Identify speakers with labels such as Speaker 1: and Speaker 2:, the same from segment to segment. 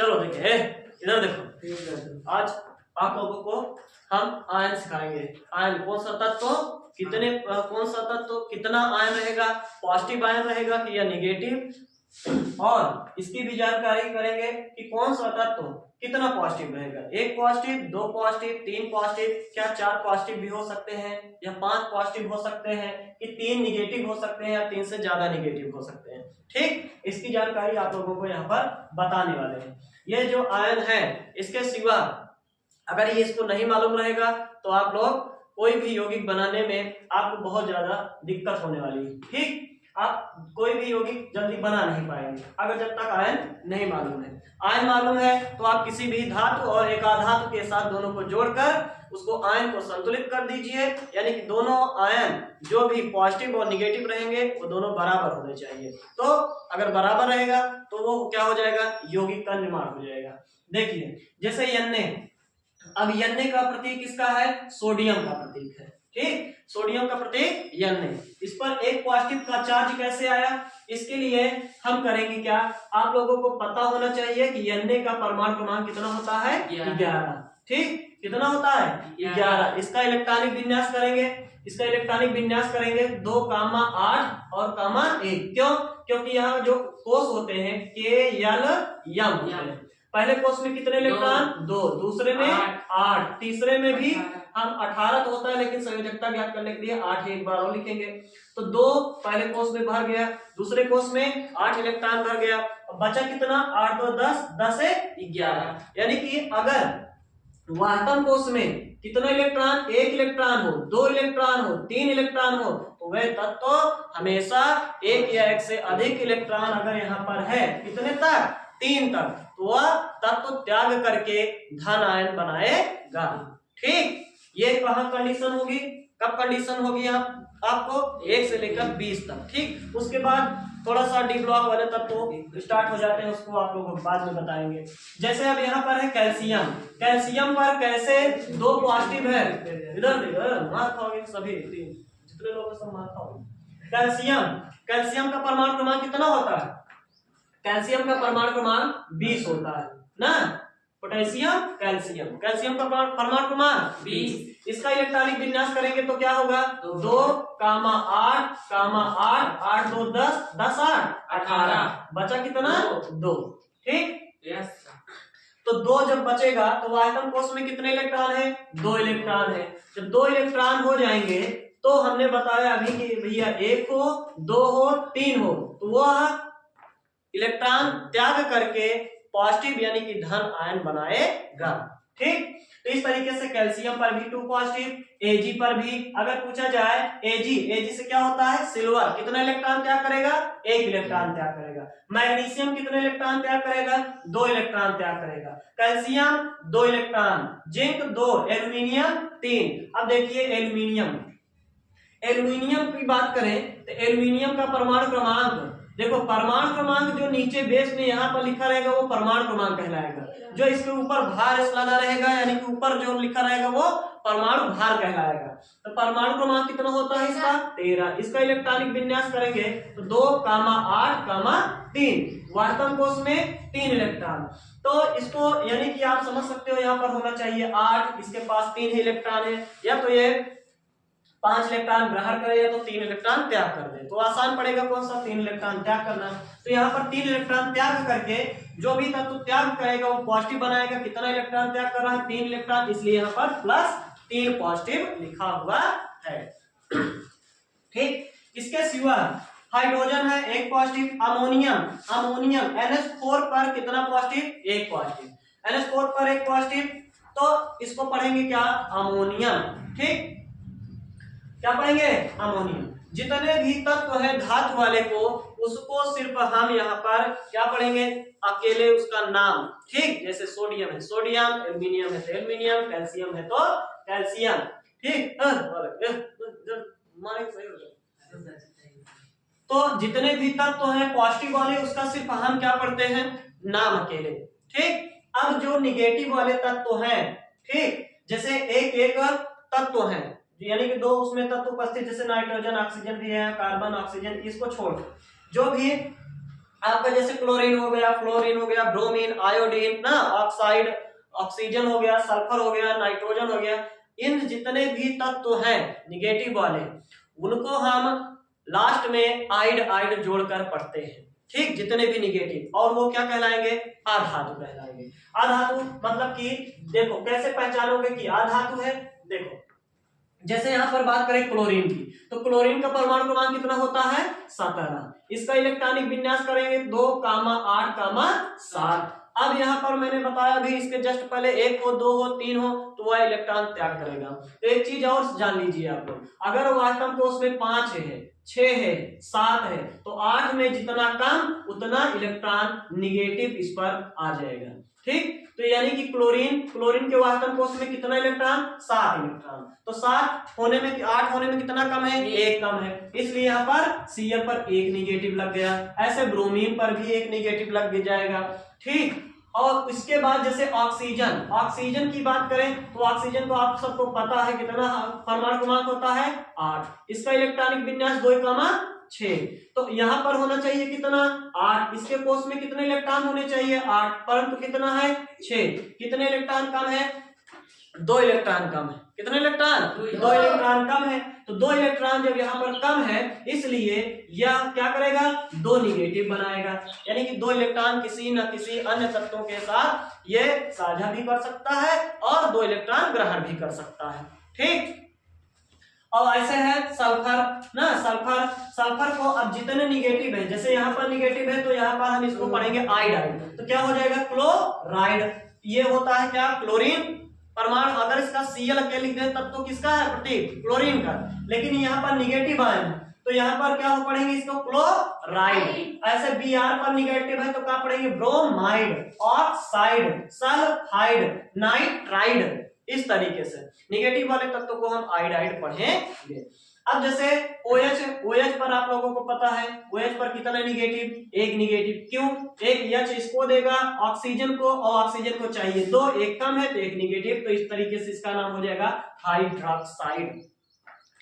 Speaker 1: चलो देखिए इधर देखो, आज आप लोगों को हम आयन सिखाएंगे। आयन कौन सा तत्व कितना आयन रहेगा, पॉजिटिव आयन रहेगा कि या निगेटिव, और इसकी भी जानकारी करेंगे कि कौन सा तत्व कितना पॉजिटिव रहेगा। 1 पॉजिटिव, 2 पॉजिटिव, 3 पॉजिटिव, क्या 4 पॉजिटिव भी हो सकते हैं या 5 पॉजिटिव हो सकते हैं, कि 3 निगेटिव हो सकते हैं या 3 से ज्यादा निगेटिव हो सकते हैं। ठीक, इसकी जानकारी आप लोगों को यहाँ पर बताने वाले हैं। ये जो आयन है इसके सिवा अगर ये इसको नहीं मालूम रहेगा तो आप लोग कोई भी यौगिक बनाने में आपको बहुत ज्यादा दिक्कत होने वाली है। ठीक, आप कोई भी यौगिक जल्दी बना नहीं पाएंगे अगर जब तक आयन नहीं मालूम है। आयन मालूम है तो आप किसी भी धातु और एकाधातु के साथ दोनों को जोड़कर उसको आयन को संतुलित कर दीजिए, यानी कि दोनों आयन जो भी पॉजिटिव और निगेटिव रहेंगे वो दोनों बराबर होने चाहिए। तो अगर बराबर रहेगा तो वो क्या हो जाएगा, यौगिक का निर्माण हो जाएगा। देखिए जैसे Na, अब Na का प्रतीक किसका है, सोडियम का प्रतीक है। ठीक, सोडियम का प्रतीक Na। इस पर एक पॉजिटिव का चार्ज कैसे आया, इसके लिए हम करेंगे क्या, आप लोगों को पता होना चाहिए कि Na का परमाणु क्रमांक कितना होता है, 11। ठीक, कितना होता है, 11। इसका इलेक्ट्रॉनिक विन्यास करेंगे, 2, 8 और 1। क्यों, क्योंकि यहाँ जो कोष होते हैं K, L, M, पहले कोष में कितने इलेक्ट्रॉन, 2, दूसरे में 8, तीसरे में भी हम 18 तो होता है लेकिन संयोजकता ज्ञात करने के लिए 8 एक बार और लिखेंगे। तो 2 पहले कोष में भर गया, दूसरे कोष में 8 इलेक्ट्रॉन भर गया, बचा कितना, 8 2 10, 10 से 11। यानी कि अगर वाहकम कोष में कितना इलेक्ट्रॉन, 1 इलेक्ट्रॉन हो, 2 इलेक्ट्रॉन हो, 3 इलेक्ट्रॉन हो, तो वह तत्व हमेशा 1 या 1 से अधिक इलेक्ट्रॉन अगर यहाँ पर है, कितने तक, 3 तक, तो वह तत्व त्याग करके धन आयन बनाएगा। ठीक, ये कहाँ कंडीशन होगी, कब कंडीशन होगी आपको 1 से लेकर 20 तक। ठीक, उसके बाद थोड़ा सा डी ब्लॉक वाले तत्व स्टार्ट हो जाते हैं, उसको आप लोगों को बाद में बताएंगे। जैसे अब यहाँ पर है कैल्शियम, कैल्शियम पर कैसे 2 पॉजिटिव है, इधर मार खाओगे सभी, जितने लोग सब मार खाओगे। कैल्शियम का परमाणु क्रमांक कितना होता है, कैल्शियम का परमाणु क्रमांक 20 होता है ना। पोटेशियम, कैल्शियम का परमाणु क्रमांक 20। इसका इलेक्ट्रॉनिक विन्यास करेंगे तो क्या होगा, 2, 8, 8 2 10, 10 8 18, बचा कितना, 2। ठीक, तो 2 जब बचेगा तो वाहकम कोष में कितने इलेक्ट्रॉन है, 2 इलेक्ट्रॉन है। जब 2 इलेक्ट्रॉन हो जाएंगे तो हमने बताया अभी कि भैया 1 हो, 2 हो, 3 हो, तो वह इलेक्ट्रॉन त्याग करके पॉजिटिव यानी कि धन आयन बनाएगा। ठीक, तो इस तरीके से कैल्शियम पर भी 2 पॉजिटिव, Ag पर भी अगर पूछा जाए, Ag से क्या होता है, सिल्वर, कितना इलेक्ट्रॉन त्याग करेगा, 1 इलेक्ट्रॉन त्याग करेगा। मैग्नीशियम कितने इलेक्ट्रॉन त्याग करेगा, 2 इलेक्ट्रॉन त्याग करेगा। Calcium 2 electron, zinc 2, aluminium 3। अब देखिए एल्यूमिनियम की बात करें तो एल्यूमिनियम का परमाणु क्रमांक, देखो परमाणु क्रमांक जो नीचे बेस में यहाँ पर लिखा रहेगा वो परमाणु क्रमांक कहलाएगा, जो इसके ऊपर भार लगा रहेगा यानी कि ऊपर जो लिखा रहेगा वो परमाणु भार कहलाएगा। तो परमाणु क्रमांक कितना होता है इसका, 13। इसका इलेक्ट्रॉनिक विन्यास करेंगे तो 2, 8, 3, वाहकम कोष में 3 इलेक्ट्रॉन। तो इसको यानी कि आप समझ सकते हो यहाँ पर होना चाहिए 8, इसके पास 3 इलेक्ट्रॉन है, या तो ये 5 इलेक्ट्रॉन ग्रहण करे या तो 3 इलेक्ट्रॉन त्याग कर दे, तो आसान पड़ेगा कौन सा, 3 इलेक्ट्रॉन त्याग करना। तो यहाँ पर 3 इलेक्ट्रॉन त्याग करके जो भी तत्व त्याग करेगा वो पॉजिटिव बनाएगा। कितना इलेक्ट्रॉन त्याग कर रहा है, 3 इलेक्ट्रॉन, इसलिए यहाँ पर +3 पॉजिटिव लिखा हुआ है। ठीक, इसके सिवा हाइड्रोजन है 1 पॉजिटिव, अमोनियम NH4 पर कितना पॉजिटिव, 1 पॉजिटिव, NH4 पर 1 पॉजिटिव, तो इसको पढ़ेंगे क्या, अमोनियम। ठीक, क्या पढ़ेंगे, अमोनियम। जितने भी तत्व है धातु वाले को, उसको सिर्फ हम यहाँ पर क्या पढ़ेंगे, अकेले उसका नाम। ठीक, जैसे सोडियम है सोडियम, एल्यूमिनियम है तो एल्यूमिनियम, कैल्शियम है तो कैल्शियम। ठीक, तो जितने भी तत्व हैं पॉजिटिव वाले उसका सिर्फ हम क्या पढ़ते हैं, नाम अकेले। ठीक, अब जो निगेटिव वाले तत्व हैं, ठीक, जैसे एक तत्व है यानी कि 2 उसमें तत्व उपस्थित, जैसे नाइट्रोजन ऑक्सीजन भी है, कार्बन ऑक्सीजन, इसको छोड़ जो भी आपका जैसे क्लोरीन हो गया, फ्लोरीन हो गया, ब्रोमीन, आयोडीन ना, ऑक्साइड, ऑक्सीजन हो गया, सल्फर हो गया, नाइट्रोजन हो गया, इन जितने भी तत्व हैं निगेटिव वाले, उनको हम लास्ट में आइड आइड जोड़कर पढ़ते हैं, ठीक, जितने भी निगेटिव, और वो क्या कहलाएंगे, अधातु कहलाएंगे। अधातु मतलब कि देखो कैसे पहचानोगे कि अधातु है, देखो जैसे यहाँ पर बात करें क्लोरीन की, तो क्लोरीन का परमाणु क्रमांक कितना होता है, 17। इसका इलेक्ट्रॉनिक विन्यास करेंगे 2,8,7। अब यहाँ पर मैंने बताया भी इसके जस्ट पहले 1 हो, 2 हो, 3 हो तो वह इलेक्ट्रॉन त्याग करेगा। तो एक चीज और जान लीजिए आप लोग, अगर वास्तव कोष में 5 है, 6 है, 7 है, तो 8 में जितना कम उतना इलेक्ट्रॉन निगेटिव इस पर आ जाएगा, ठीक। तो यानी कि क्लोरीन के वास्तव कोष में कितना इलेक्ट्रॉन, 7 इलेक्ट्रॉन, तो 7 होने में 8 होने में कितना कम है, 1 कम है, इसलिए यहाँ पर Cl पर 1 निगेटिव लग गया। ऐसे ब्रोमीन पर भी 1 निगेटिव लग जाएगा, ठीक। और इसके बाद जैसे ऑक्सीजन की बात करें तो ऑक्सीजन को आप सबको पता है कितना परमाणु क्रमांक होता है, 8। इसका इलेक्ट्रॉनिक विन्यास 2,6। तो यहाँ पर होना चाहिए कितना, 8। इसके कोष में कितने इलेक्ट्रॉन होने चाहिए, 8, परंतु कितना है, 6। कितने इलेक्ट्रॉन कम है, 2 इलेक्ट्रॉन कम है। कितने इलेक्ट्रॉन, 2 इलेक्ट्रॉन कम है। तो 2 इलेक्ट्रॉन जब यहाँ पर कम है, इसलिए यह क्या करेगा, 2 निगेटिव बनाएगा, यानी कि 2 इलेक्ट्रॉन किसी न किसी अन्य तत्वों के साथ ये साझा भी कर सकता है और 2 इलेक्ट्रॉन ग्रहण भी कर सकता है, ठीक। और ऐसे है सल्फर ना, सल्फर को अब जितने निगेटिव है, जैसे यहाँ पर निगेटिव है तो यहाँ पर हम इसको पढ़ेंगे आइडाइड, तो क्या हो जाएगा, क्लोराइड। ये होता है क्या, क्लोरीन परमाणु। अगर इसका Cl के लिख दें तब तो किसका है प्रतीक, क्लोरीन का, लेकिन यहाँ पर निगेटिव आए हैं तो यहाँ पर क्या हो पढ़ेंगे इसको, क्लोराइड। ऐसे Br पर निगेटिव है तो क्या पढ़ेंगे, ब्रोमाइड, ऑक्साइड, सल्फाइड, नाइट्राइड। इस तरीके से निगेटिव वाले तत्वों को हम आइडाइड पढ़ेंगे। अब जैसे OH पर आप लोगों को पता है, OH पर कितना निगेटिव, 1 निगेटिव। क्यों, एक H इसको देगा ऑक्सीजन को, और ऑक्सीजन को चाहिए 2, 1 कम है तो 1 निगेटिव, तो इस तरीके से इसका नाम हो जाएगा हाइड्रोक्साइड,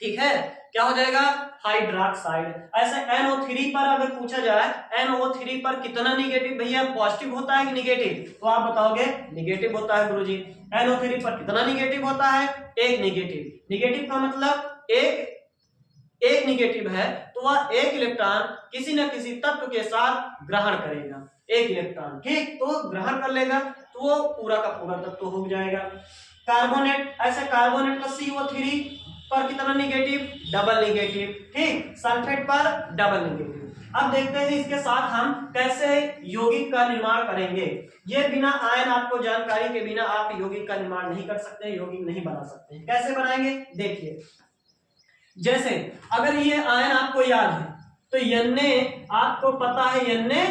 Speaker 1: ठीक है। क्या हो जाएगा, हाइड्रोक्साइड। ऐसे NO3 पर अगर पूछा जाए, NO3 पर कितना निगेटिव भैया, पॉजिटिव होता है कि निगेटिव, तो आप बताओगे निगेटिव होता है गुरुजी। NO3 पर कितना निगेटिव होता है, 1 निगेटिव। निगेटिव का मतलब एक निगेटिव है तो वह 1 इलेक्ट्रॉन किसी न किसी तत्व के साथ ग्रहण करेगा, 1 इलेक्ट्रॉन, ठीक, तो ग्रहण कर लेगा तो वो पूरा का पूरा तत्व हो जाएगा। कार्बोनेट, ऐसे कार्बोनेट का CO3 पर कितना निगेटिव, डबल निगेटिव, ठीक। सल्फेट पर डबल निगेटिव। अब देखते हैं इसके साथ हम कैसे यौगिक का निर्माण करेंगे। ये बिना आयन आपको जानकारी के बिना आप यौगिक का निर्माण नहीं कर सकते, यौगिक नहीं बना सकते। कैसे बनाएंगे देखिए, जैसे अगर ये आयन आपको याद है तो Na आपको पता है, Na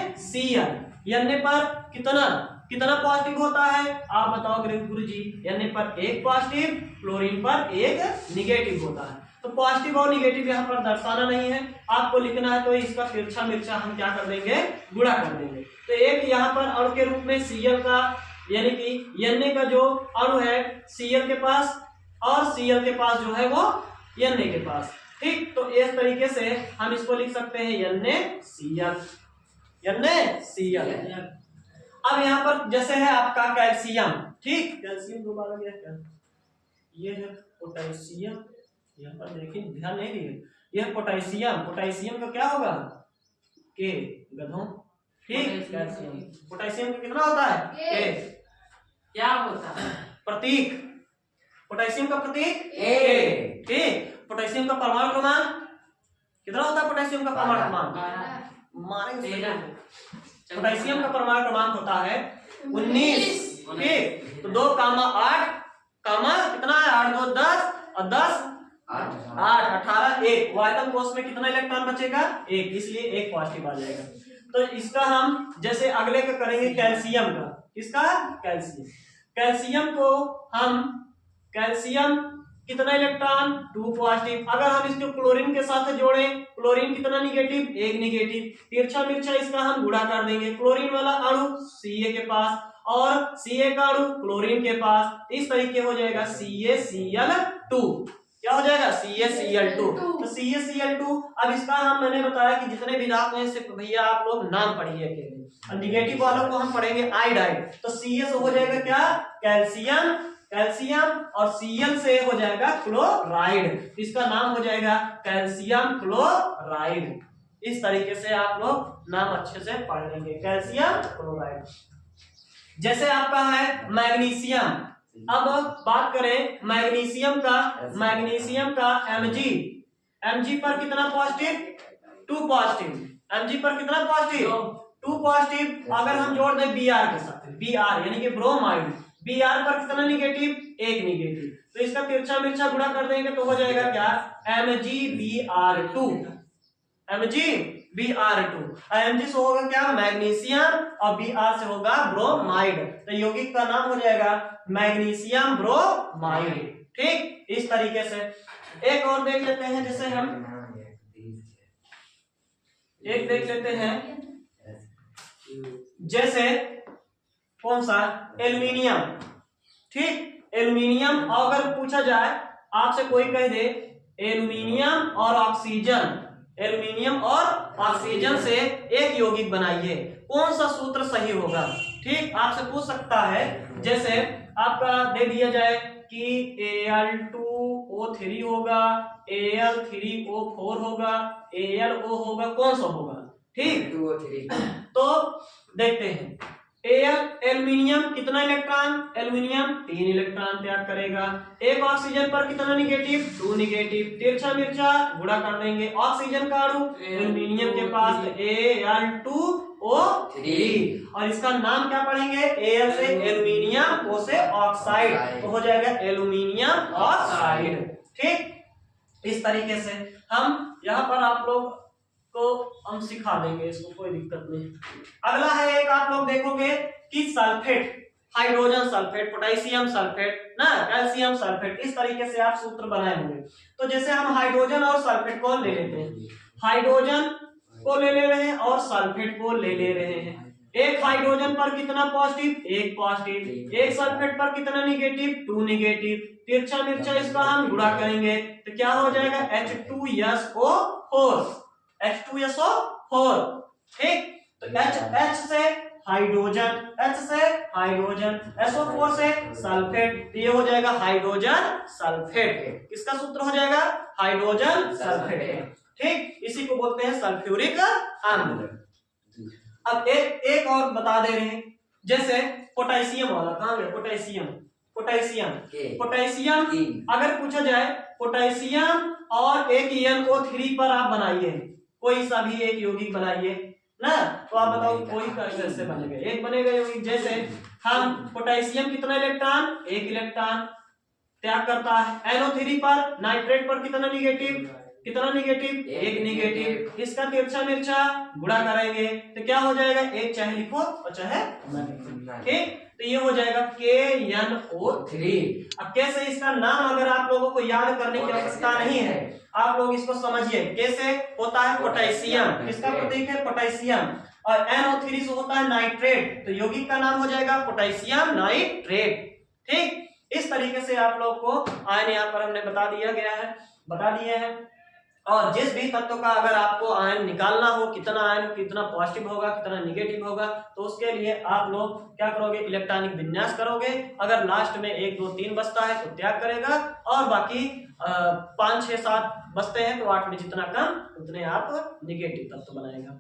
Speaker 1: पर कितना पॉजिटिव होता है, आप बताओ गुरुजी। Na पर 1 पॉजिटिव, क्लोरीन पर 1 निगेटिव होता है। तो पॉजिटिव और निगेटिव यहाँ पर दर्शाना नहीं है, आपको लिखना है तो इसका तिरछा मिर्चा हम क्या कर देंगे, गुणा कर देंगे। तो एक यहाँ पर अणु के रूप में Cl का, यानी कि Na का जो अणु है Cl के पास, और Cl के पास जो है वो Na के पास, ठीक। तो इस तरीके से हम इसको लिख सकते हैं NaCl। अब यहाँ पर जैसे है आपका कैल्शियम, ठीक, कैल्शियम दोबारा क्या, ये है पोटेशियम, यहाँ पर देखिए ध्यान नहीं दिए, यह पोटेशियम का क्या होगा, के गधों, ठीक। कैल्शियम, पोटेशियम का कितना होता है, के, क्या होता है प्रतीक, पोटेशियम का प्रतीक A, ठीक। पोटेशियम का परमाणु क्रमांक कितना होता है, पोटेशियम का परमाणु क्रमांक मारेंगे, पोटेशियम का परमाणु क्रमांक होता है 19, ठीक। तो 2,8 कितना है, 8 2 10 और 10 8 18, 1। वायतन कोष में कितना इलेक्ट्रॉन बचेगा, 1, इसलिए 1 पॉजिटिव आ जाएगा। तो इसका हम जैसे अगले का करेंगे कैल्शियम का, किसका, कैल्शियम को हम, कैल्शियम कितना इलेक्ट्रॉन, 2 पॉजिटिव। अगर हम इसको क्लोरीन के साथ जोड़ें, क्लोरीन कितना निगेटिव, 1 निगेटिव। तिरछा मिर्चा इसका हम गुणा कर देंगे, क्लोरीन वाला अणु Ca के पास और Ca का अणु क्लोरीन के पास, इस तरीके हो जाएगा CaCl2। क्या हो जाएगा CaCl2। तो CaCl2, अब इसका हम मैंने बताया कि जितने भी धातु हैं सिर्फ भैया आप लोग नाम पढ़िए अकेले, और निगेटिव वालों को हम पढ़ेंगे आयोडाइड। तो Ca से हो जाएगा क्या, कैल्शियम, कैल्शियम, और Cl से हो जाएगा क्लोराइड, इसका नाम हो जाएगा कैल्शियम क्लोराइड। इस तरीके से आप लोग नाम अच्छे से पढ़ लेंगे, कैल्शियम क्लोराइड। जैसे आपका है मैग्नीशियम, अब बात करें मैग्नीशियम का, मैग्नीशियम का Mg पर कितना पॉजिटिव, 2 पॉजिटिव, Mg पर कितना पॉजिटिव, 2 पॉजिटिव। अगर हम जोड़ दें Br के साथ, Br यानी कि ब्रोमाइड, Br पर कितना निगेटिव, 1 निगेटिव, तो इसका तिरछा मिर्चा गुणा कर देंगे तो हो जाएगा क्या, MgBr2, MgBr2। Mg से होगा क्या, मैग्नीशियम, और Br से होगा ब्रोमाइड, तो यौगिक का नाम हो जाएगा मैग्नीशियम ब्रोमाइड। ठीक, इस तरीके से एक और देख लेते हैं, जैसे हम एक देख लेते हैं, जैसे कौन सा, एल्यूमिनियम। ठीक, एल्यूमिनियम अगर पूछा जाए आपसे, कोई कह दे एल्यूमिनियम और ऑक्सीजन, एल्यूमिनियम और ऑक्सीजन से एक यौगिक बनाइए, कौन सा सूत्र सही होगा। ठीक, आपसे पूछ सकता है, जैसे आपका दे दिया जाए कि Al2O3 होगा, Al3O4 होगा, AlO होगा, कौन सा होगा। ठीक, तो देखते हैं, एल्यूमिनियम कितना इलेक्ट्रॉन, एल्यूमिनियम 3 इलेक्ट्रॉन त्याग करेगा, एक ऑक्सीजन पर कितना निगेटिव, 2 निगेटिव, तिरछा मिर्चा गुणा कर देंगे, ऑक्सीजन का अणु एल्यूमिनियम के पास Al2O3, और इसका नाम क्या पढ़ेंगे, Al से एल्यूमिनियम, O से ऑक्साइड, तो हो जाएगा एल्यूमिनियम ऑक्साइड। ठीक, इस तरीके से हम यहाँ पर आप लोग को हम सिखा देंगे, इसको कोई दिक्कत नहीं। अगला है एक, आप लोग देखोगे कि sulphate, hydrogen sulphate, potassium sulphate ना, कैल्शियम सल्फेट, इस तरीके से आप सूत्र बनाए होंगे। तो जैसे हम हाइड्रोजन और सल्फेट को ले लेते हैं, हाइड्रोजन को ले रहे हैं और सल्फेट को ले रहे हैं। एक हाइड्रोजन पर कितना पॉजिटिव, 1 पॉजिटिव, एक सल्फेट पर कितना निगेटिव, 2 निगेटिव, तिरछा मिर्चा इसका हम गुणा करेंगे तो क्या हो जाएगा, H2SO4, H2SO4। ठीक, तो H से हाइड्रोजन, H से हाइड्रोजन, SO4 से सल्फेट, तो ये हो जाएगा हाइड्रोजन सल्फेट, इसका सूत्र हो जाएगा हाइड्रोजन सल्फेट। ठीक, इसी को बोलते हैं सल्फ्यूरिक अम्ल। अब एक और बता दे रहे हैं, जैसे पोटेशियम वाला, कहां गया पोटेशियम, पोटेशियम अगर पूछा जाए, पोटेशियम और एक NO3 पर आप बनाइए, कोई सा भी एक यौगिक बनाइए ना, तो आप बताओ कोई कैसे बनेगा, एक बनेगा यौगिक। जैसे हम पोटेशियम कितना इलेक्ट्रॉन, 1 इलेक्ट्रॉन त्याग करता है, NO3 पर, नाइट्रेट पर कितना निगेटिव, कितना निगेटिव, 1 निगेटिव, इसका तिरछा मिर्चा गुणा करेंगे तो क्या हो जाएगा, एक चाहे लिखो और चाहे ठीक, तो ये हो जाएगा KNO3। अब कैसे, इसका नाम अगर आप लोगों को याद करने की आवश्यकता नहीं है, आप लोग इसको समझिए, कैसे होता है पोटेशियम, इसका प्रतीक है पोटेशियम, और NO3 से होता है नाइट्रेट, तो यौगिक का नाम हो जाएगा पोटेशियम नाइट्रेट। ठीक, इस तरीके से आप लोग को आयन यहाँ पर हमने बता दिए हैं। और जिस भी तत्व का अगर आपको आयन निकालना हो, कितना आयन कितना पॉजिटिव होगा, कितना निगेटिव होगा, तो उसके लिए आप लोग क्या करोगे, इलेक्ट्रॉनिक विन्यास करोगे। अगर लास्ट में 1 2 3 बचता है तो त्याग करेगा, और बाकी 5 6 7 बचते हैं तो 8 में जितना कम उतने आप निगेटिव तत्व बनाएगा।